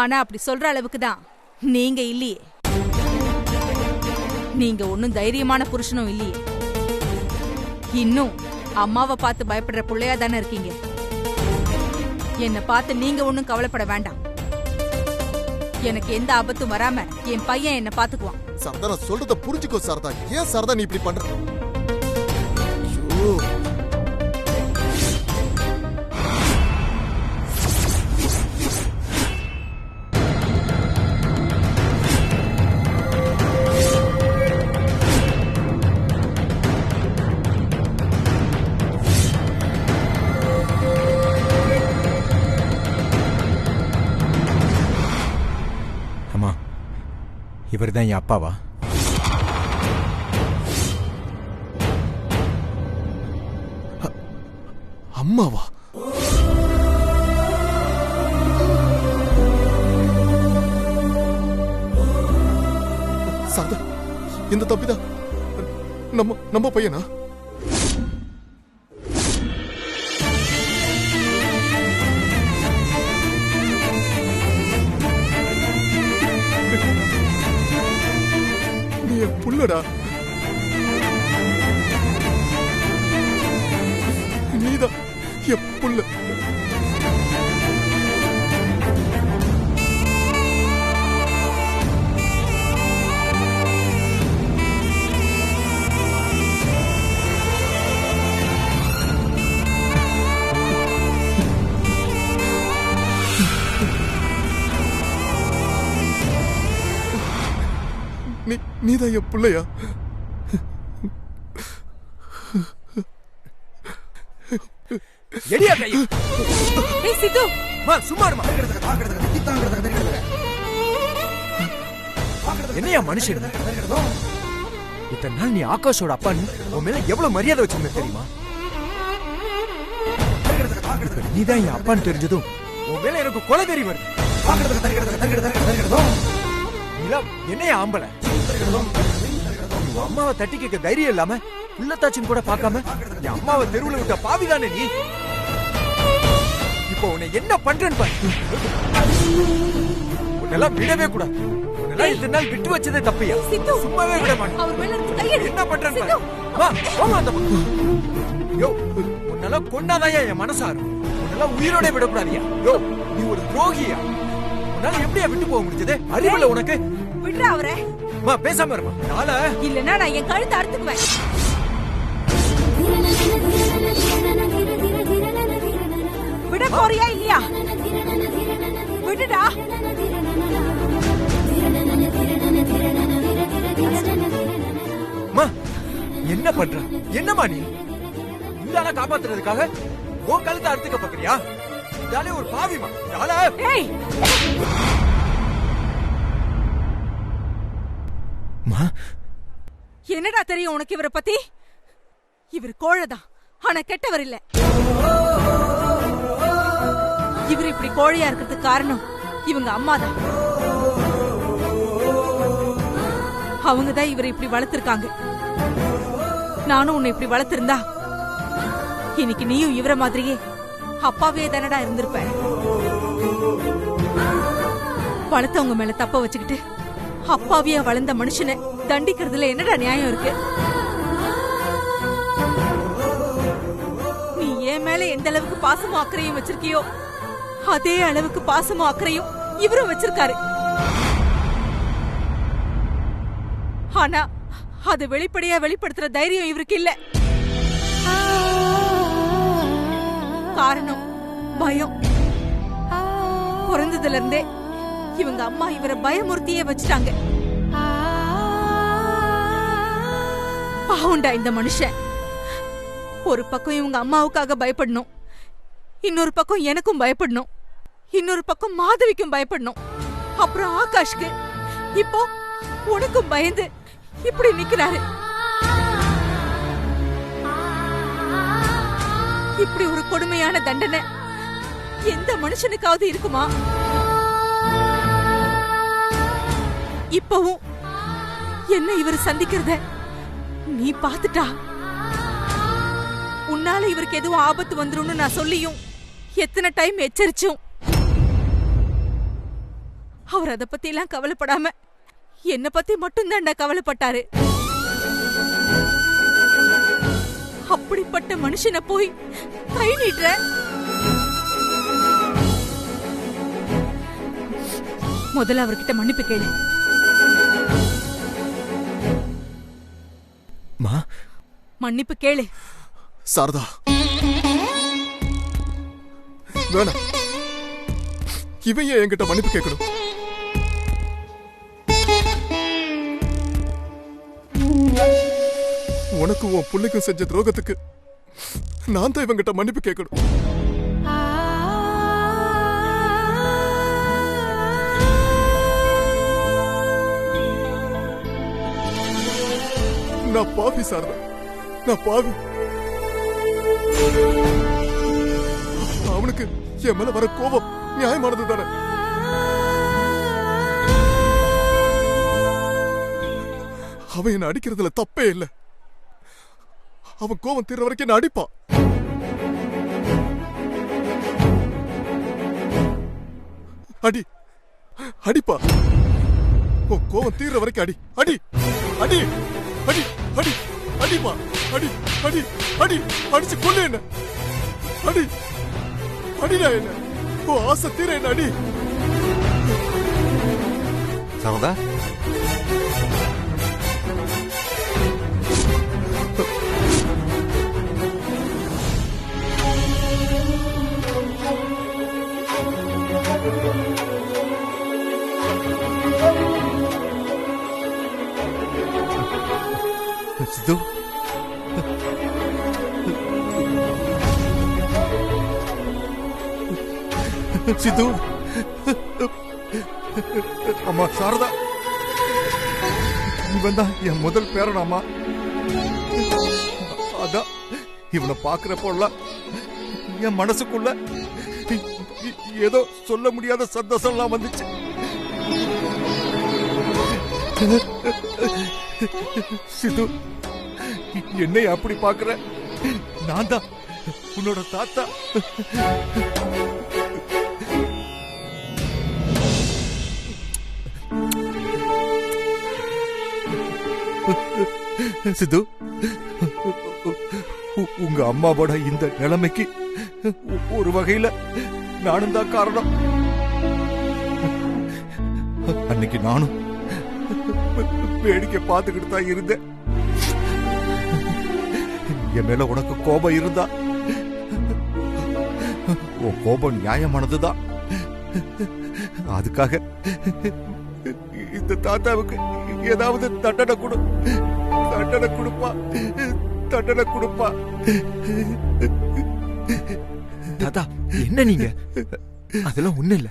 ஆனா அப்படி சொல்ற அளவுக்கு தான் நீங்க இல்லையே. நீங்க ஒன்னும் தைரியமான புருஷனும் இல்லையே. இன்னும் அம்மாவை பார்த்து பயப்படுற பிள்ளையா தானே இருக்கீங்க. என்ன பார்த்து நீங்க ஒன்னும் கவலைப்பட வேண்டாம். எனக்கு எந்த ஆபத்தும் வராம என் பையன் என்ன பாத்துக்குவான். சரதா நான் சொல்றத புரிஞ்சுக்கோ சரதா. ஏன் சரதா நீ இப்படி பண்ற? அம்மா, இவர் தான் என் அப்பாவா? அம்மாவா? சரதா, இந்த தப்பிதான் நம்ம பையனா? நீ என் புள்ளடா. நீதான் என் புள்ள. நீதான் என் பிள்ளையா? எடியா கை. ஏய் சித்து, மா சும்மா இருமா. என்னையா மனுஷன்? இத்தனை நாள் நீ ஆகாஷோட அப்பான்னு உன் மேல எவ்வளவு மரியாதை வச்சிருந்த தெரியுமா? நீதான் என் அப்பான்னு தெரிஞ்சதும் உன் மேல எனக்கு கொலை தெரி வருது. என்னையா ஆம்பளை? அம்மாவை தட்டி கேட்க தைரியம் இல்லாம உள்ளத்தாச்சும் கூட பார்க்காம என் அம்மாவை தெருவுல விட்ட பாவிதானே நீ? இப்போ உன்னை என்ன பண்றேன்னு பாரு. உன்னெல்லாம் விடவே கூடாது. உன்னெல்லாம் இத்தனை நாள் விட்டு வச்சதே தப்பையா? சும்மாவே விட மாட்டேன். என்ன பண்றேன்னு பாரு. வா போங்க அந்த பக்கம். யோ, உன்னெல்லாம் கொண்டாதாயா என் மனசாரு. உன்னெல்லாம் உயிரோட விடக்கூடாதியா? யோ, நீ ஒரு துரோகியா. உன்னால எப்படியா விட்டு போக முடிஞ்சது? அறிவுல உனக்கு? விடுறா அவரை. மா பேசாம இருமா. நாள இல்லன்னா நான் என் கழுத்தை அறுத்துக்குவேன். விட போறியா இல்லையா? விடுடா. மா என்ன பண்ற? என்னமா நீ? இந்தால காப்பாத்துறதுக்காக உன் கழுத்தை அறுத்துக்க பாக்குறியா? இதாலே ஒரு பாவிமா. நாள ஏய், என்னடா தெரியும் உனக்கு இவரை பத்தி? இவர் கோழைதான், ஆனா கெட்டவர் இல்ல. இவர் இப்படி கோழையா இருக்கிறதுக்கு காரணம் இவங்க அம்மாதான். அவங்கதான் இவரை இப்படி வளர்த்திருக்காங்க. நானும் உன்னை இப்படி வளர்த்திருந்தா இன்னைக்கு நீயும் இவர மாதிரியே அப்பாவே தானடா இருந்திருப்ப. வளர்த்தவங்க மேல தப்ப வச்சுக்கிட்டு அப்பாவியா வளர்ந்த மனுஷனை தண்டிக்கிறதுல என்னடா நியாயம் இருக்கு? நீ என் மேல எந்த அளவுக்கு பாசமும் அக்கறையும் வச்சிருக்கியோ அதே அளவுக்கு பாசமும் அக்கறையும் இவரும் வச்சிருக்காரு. ஆனா அது வெளிப்படையா வெளிப்படுத்துற தைரியம் இவருக்கு இல்ல. காரணம் பயம். பிறந்ததுல இருந்தே இவங்க அம்மா இவரை பயமுறுத்தியே வச்சுட்டாங்க. பாவுண்டா இந்த மனுஷன். ஒரு பக்கம் இவங்க அம்மாவுக்காக பயப்படணும், இன்னொரு பக்கம் எனக்கும் பயப்படணும், இன்னொரு பக்கம் மாதவிக்கும் பயப்படணும், அப்புறம் ஆகாஷ்க்கு, இப்போ உனக்கும் பயந்து இப்படி நிக்கிறாரு. இப்படி ஒரு கொடுமையான தண்டனை எந்த மனுஷனுக்காவது இருக்குமா? இப்பவும் என்ன இவர் சந்திக்கிறத நீ பாத்துட்டா உன்னால இவருக்கு எதுவும் ஆபத்து வந்துரும்னு நான் சொல்லியும் எத்தனை டைம் எச்சரிச்சும் அவர் அத பத்தி எல்லாம் கவலைப்படாம என்ன பத்தி மட்டும்தான்டா கவலைப்பட்டாரு. அப்படிப்பட்ட மனுஷனை போய் கை நீட்டுற. முதல்ல அவர்கிட்ட மன்னிப்பு கேளு. மன்னிப்பு கேளு. சாரதா வேணாம், இவன் ஏன் என்கிட்ட மன்னிப்பு கேட்கணும்? உனக்கும் உன் பிள்ளைக்கும் செஞ்ச துரோகத்துக்கு நான் தான் இவங்கிட்ட மன்னிப்பு கேட்கணும். நான் பாவி சாரதா, நான் பாவி. அவனுக்கு என் மேல வர கோபம் நியாயமானது தானே. அவன் என்ன அடிக்கிறதுல தப்பே இல்லை. அவன் கோபம் தீர்ற வரைக்கும் என்ன அடிப்பான். அடி அடிப்பா, உன் கோபம் தீர்ற வரைக்கும் அடி அடி அடி அடி அடி அடிப்பா, அடி அடி அடி அடிச்சு கொள்ளு என்ன, அடி அடிடா என்ன, உன் ஆசை தீர என்ன அடி. சாரதா, சித்து, சித்து, அம்மா சாரதா, இவன் தான் என் முதல் பேரன் அம்மா. அதான் இவனை பாக்குறப்போல்லாம் என் மனசுக்குள்ள ஏதோ சொல்ல முடியாத சந்தோஷம்லாம் வந்துச்சு. சிது, என்னை அப்படி பாக்குற? நான் தான் உன்னோட தாத்தா. சிது, உங்க அம்மாவோட இந்த நிலைமைக்கு ஒரு வகையில நானும் தான் காரணம். அன்னைக்கு நானும் வேடிக்கை பார்த்துக்கிட்டு தான் இருந்தேன். என் மேல உனக்கு கோபம் இருந்தா உன் கோபம் நியாயமானதுதான். அதுக்காக இந்த தாத்தாவுக்கு ஏதாவது தண்டனை கொடு, தண்டனை கொடுப்பா, தண்டனை கொடுப்பா. தாத்தா, என்ன நீங்க? அதெல்லாம் ஒண்ணு இல்ல.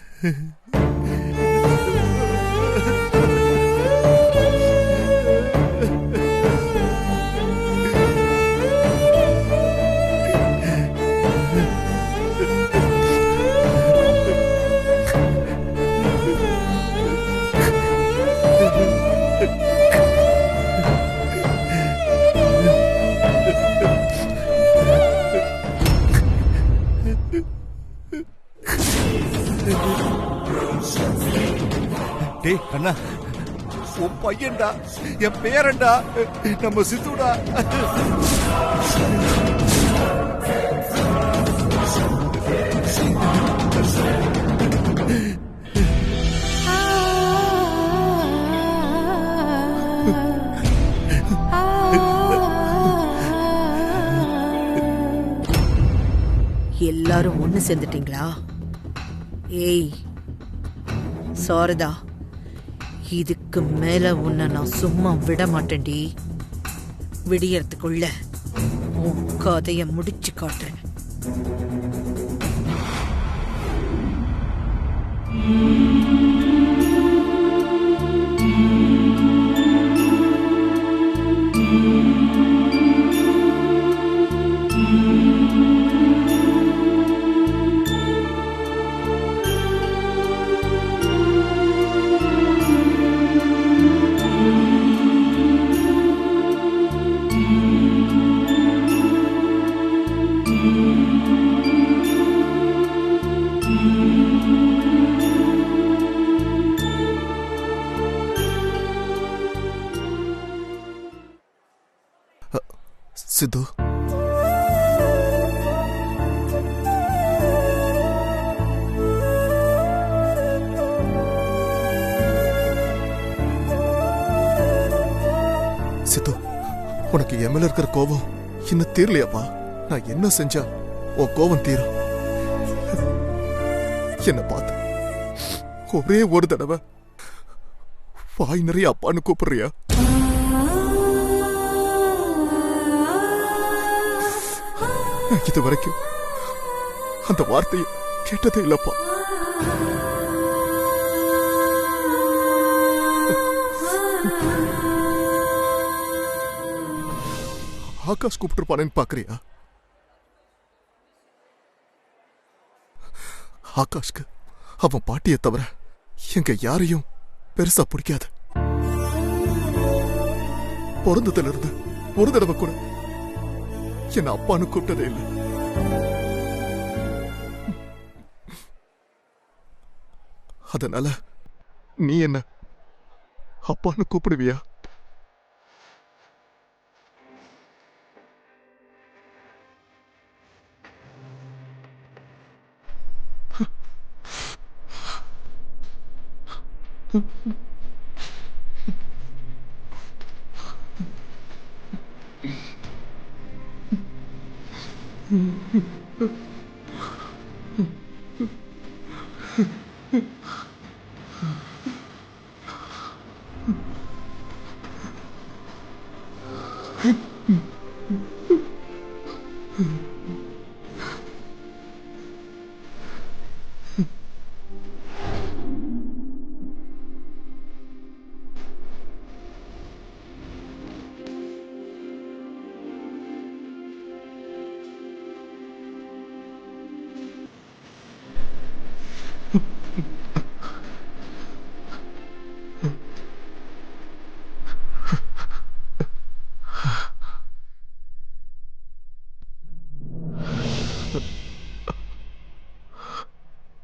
டேய் அண்ணா, உன் பையன்டா, என் பேரன்டா, நம்ம சித்துடா. எல்லாரும் ஒண்ணு சேர்ந்துட்டீங்களா? ஏய் சாரதா, இதுக்கு மேல உன்னை நான் சும்மா விட மாட்டேன்டி. விடியறதுக்குள்ள உன் கதைய முடிச்சு காட்டுறேன். சித்து, சித்து, உனக்கு என் மேல இருக்கிற கோபம் இன்னும் தீரலையாப்பா? நான் என்ன செஞ்சா உன் கோபம் தீரும்? என்ன பார்த்து ஒரே ஒரு தடவை வாய் நிறைய அப்பான்னு கூப்பிடுறியா? இது வரைக்கும் அந்த வார்த்தையை கேட்டதே இல்லப்பா. ஆகாஷ் கூப்பிட்டுருப்பானேன்னு பாக்குறியா? ஆகாஷ்க்கு அவன் பாட்டியை தவிர எங்க யாரையும் பெருசா பிடிக்காது. பிறந்ததுல இருந்து ஒரு தடவை கூட என்ன அப்பான்னு கூப்பிட்டதே இல்லை. அதனால நீ என்ன அப்பான்னு கூப்பிடுவியா?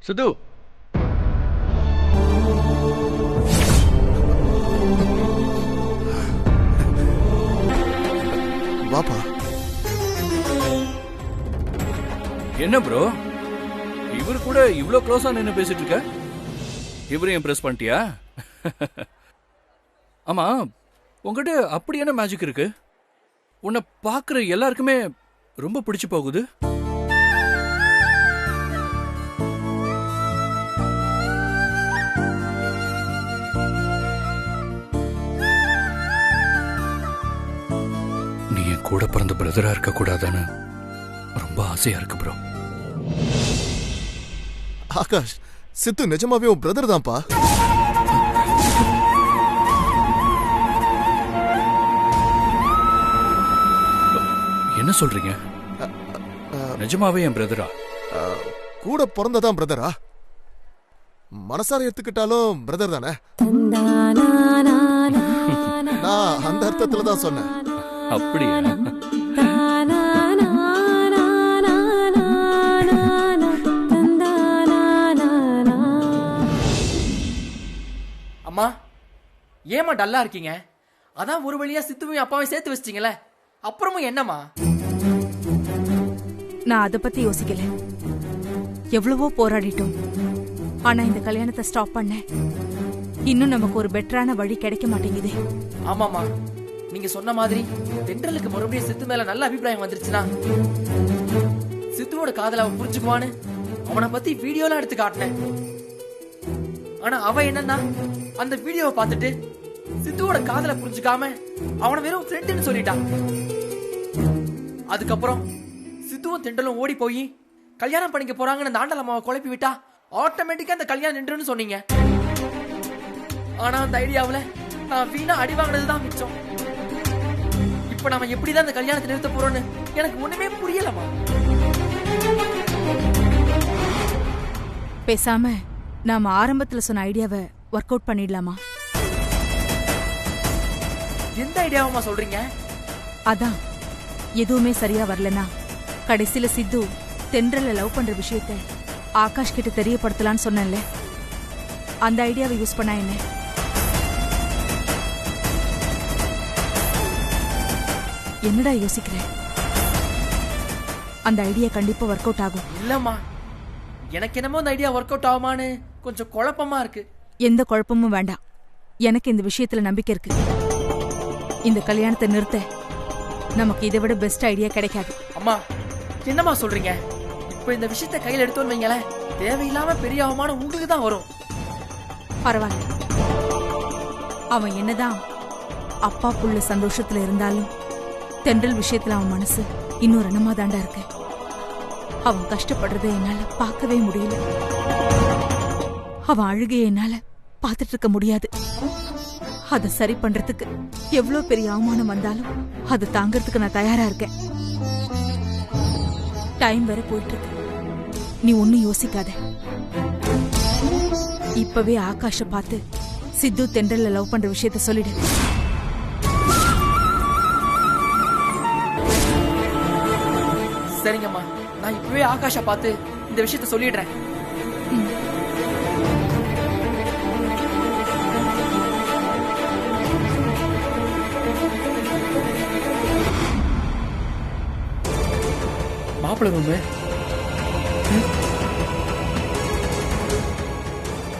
சித்து, வாப்பா. என்ன ப்ரோ, இவரு கூட இவ்ளோ க்ளோஸா நின்னு பேசிட்டு இருக்க? இவரையும் இம்ப்ரெஸ் பண்ணிட்டியா? ஆமா, உங்ககிட்ட அப்படி என்ன மேஜிக் இருக்கு? உன்னை பாக்குற எல்லாருக்குமே ரொம்ப பிடிச்சு போகுது. நீ என் கூட பிறந்த பிரதரா இருக்க கூடாதான்னு ரொம்ப ஆசையா இருக்கு ப்ரோ. ஆகாஷ், சித்து நிஜமாவே உன் பிரதர் தான்ப்பா. என்ன சொல்றீங்க? நிஜமாவே என் பிரதரா? கூட பிறந்ததான் பிரதரா? மனசார எடுத்துக்கிட்டாலும் பிரதர் தானே. நான் அந்த அர்த்தத்துல தான் சொன்னேன். அப்படியா? அம்மா, ஏமா டல்லா இருக்கீங்க? அதான் ஒரு வழியா சித்துவையும் அப்பாவையும் சேர்த்து வச்சிட்டீங்களே, அப்புறமும் என்னம்மா? நான் அதை பத்தி யோசிக்கல. எவ்வளவோ போராடிட்டோம். ஆனா இந்த கல்யாணத்தை ஸ்டாப் பண்ண இன்னும் நமக்கு ஒரு பெட்டரான வழி கிடைக்க மாட்டேங்குது. ஆமாமா, நீங்க சொன்ன மாதிரி தென்றலுக்கு மறுபடியும் சித்து மேல நல்ல அபிப்பிராயம் வந்துருச்சுன்னா சித்துவோட காதல அவன் புரிஞ்சுக்குவான்னு அவனை பத்தி வீடியோலாம் எடுத்து காட்டினேன். ஆனா அவன் என்னன்னா அந்த வீடியோவை பார்த்துட்டு சித்துவோட காதல புரிஞ்சுக்காம அவனை வெறும் ஃப்ரெண்டுன்னு சொல்லிட்டான். அதுக்கப்புறம் சித்துவும் தென்றலும் ஓடி போய் கல்யாணம் பண்ணிக்க போறாங்கன்னு தாண்டல் அம்மாவை குழப்பி விட்டா ஆட்டோமேட்டிக்கா அந்த கல்யாணம் நின்றுன்னு சொன்னீங்க. ஆனா அந்த ஐடியாவுல நான் வீணா அடி வாங்கினதுதான் மிச்சம். இப்ப நாம எப்படிதான் அந்த கல்யாணத்தை நிறுத்த போறோம்னு எனக்கு ஒண்ணுமே புரியலமா. பேசாம நாம ஆரம்பத்துல சொன்ன ஐடியாவை ஒர்க் அவுட் பண்ணிடலாமா? எந்த ஐடியாவமா சொல்றீங்க? அதான், எதுவுமே சரியா வரலனா கடைசியில சித்து தென்றல லவ் பண்ற விஷயத்தை ஆகாஷ் கிட்ட தெரியப்படுத்தலான்னு சொன்னேன்ல, அந்த ஐடியாவை யூஸ் பண்ணா என்ன? என்னடா யோசிக்கிறேன்? அந்த ஐடியா கண்டிப்பா ஒர்க் அவுட் ஆகும். இல்லம்மா, எனக்கு என்னமோ அந்த ஐடியா ஒர்க் அவுட் ஆகுமான்னு கொஞ்சம் குழப்பமா இருக்கு. எந்த குழப்பமும் வேண்டாம். எனக்கு இந்த விஷயத்துல நம்பிக்கை இருக்கு. இந்த கல்யாணத்தை நிறுத்த நமக்கு இதை விட பெஸ்ட் ஐடியா கிடைக்காது. அம்மா, என்னம்மா சொல்றீங்க? இப்ப இந்த விஷயத்தை கையில் எடுத்தோன்னு வைங்களேன், தேவையில்லாம பெரிய அவமானம் உங்களுக்கு தான் வரும். பரவாயில்ல, அவன் என்னதான் அப்பா புள்ள சந்தோஷத்துல இருந்தாலும் தென்றல் விஷயத்துல அவன் மனசு இன்னும் ரணமா தாண்டா இருக்கு. அவன் கஷ்டப்படுறதை என்னால பார்க்கவே முடியல. அவன் அழுகையை என்னால பார்த்துட்டு இருக்க முடியாது. அதை சரி பண்றதுக்கு எவ்வளவு பெரிய அவமானம் வந்தாலும் அதை தாங்கறதுக்கு நான் தயாரா இருக்கேன். டைம் வேற போயிட்டு இருக்கு. நீ ஒன்னும் யோசிக்காத. இப்பவே ஆகாஷ பார்த்து சித்து தென்றல்ல லவ் பண்ற விஷயத்த சொல்லிடு. சரிங்கம்மா, நான் இப்பவே ஆகாஷ பார்த்து இந்த விஷயத்த சொல்லிடுறேன். மாப்பிள்ளை ரூமு.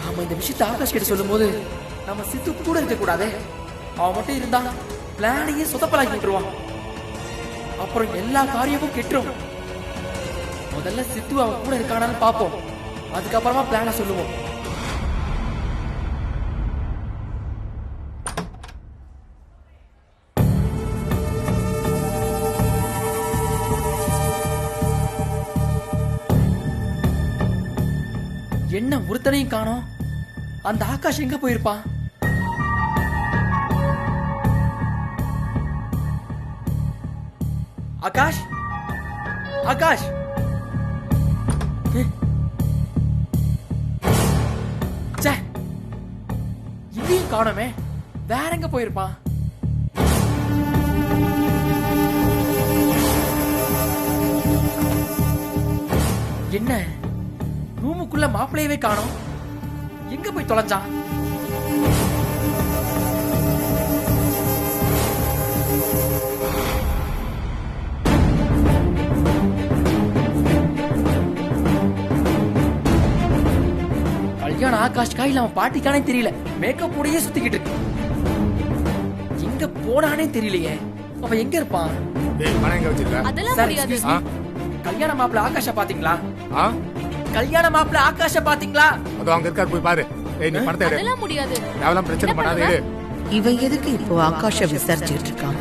நாம இந்த விஷயத்த ஆகாஷ் கிட்ட சொல்லும் போது நம்ம சித்துக்கு கூட இருக்க கூடாதே. அவன் மட்டும் இருந்தா பிளானையே சொதப்பலாக்கி விட்டுருவான். அப்புறம் எல்லா காரியமும் கெட்டுரும். முதல்ல சித்து அவன் கூட இருக்கானான்னு பாப்போம், அதுக்கப்புறமா பிளான சொல்லுவோம். என்ன ஒருத்தனையும் காணோம்? அந்த ஆகாஷ் எங்க போயிருப்பான்? ஆகாஷ், ஆகாஷ், இதையும் காணோமே. வேற எங்க போயிருப்பான்? என்ன ரூமுக்குள்ள மாப்பிள்ளையவே காணோம்? எங்க போய் தொலைஞ்சான்? கல்யாணம் ஆகாஷ்கா இல்ல அவன் பாட்டிக்கானே தெரியல. மேக்கப் போடையே சுத்திக்கிட்டு இருக்கு. எங்க போனானே தெரியலையே. அவன் எங்க இருப்பான்? கல்யாண மாப்பிள்ள ஆகாஷ பாத்தீங்களா? கல்யாண மாப்பிள்ள ஆகாஷ பாத்தீங்களா? அங்க இருக்காரு, போய் பாரு. நீ பணத்தை எடு. அதெல்லாம் முடியாது. பிரச்சனை பண்ணாதே. இவன் எதுக்கு இப்போ ஆகாஷ விசாரிச்சுட்டு இருக்கான்?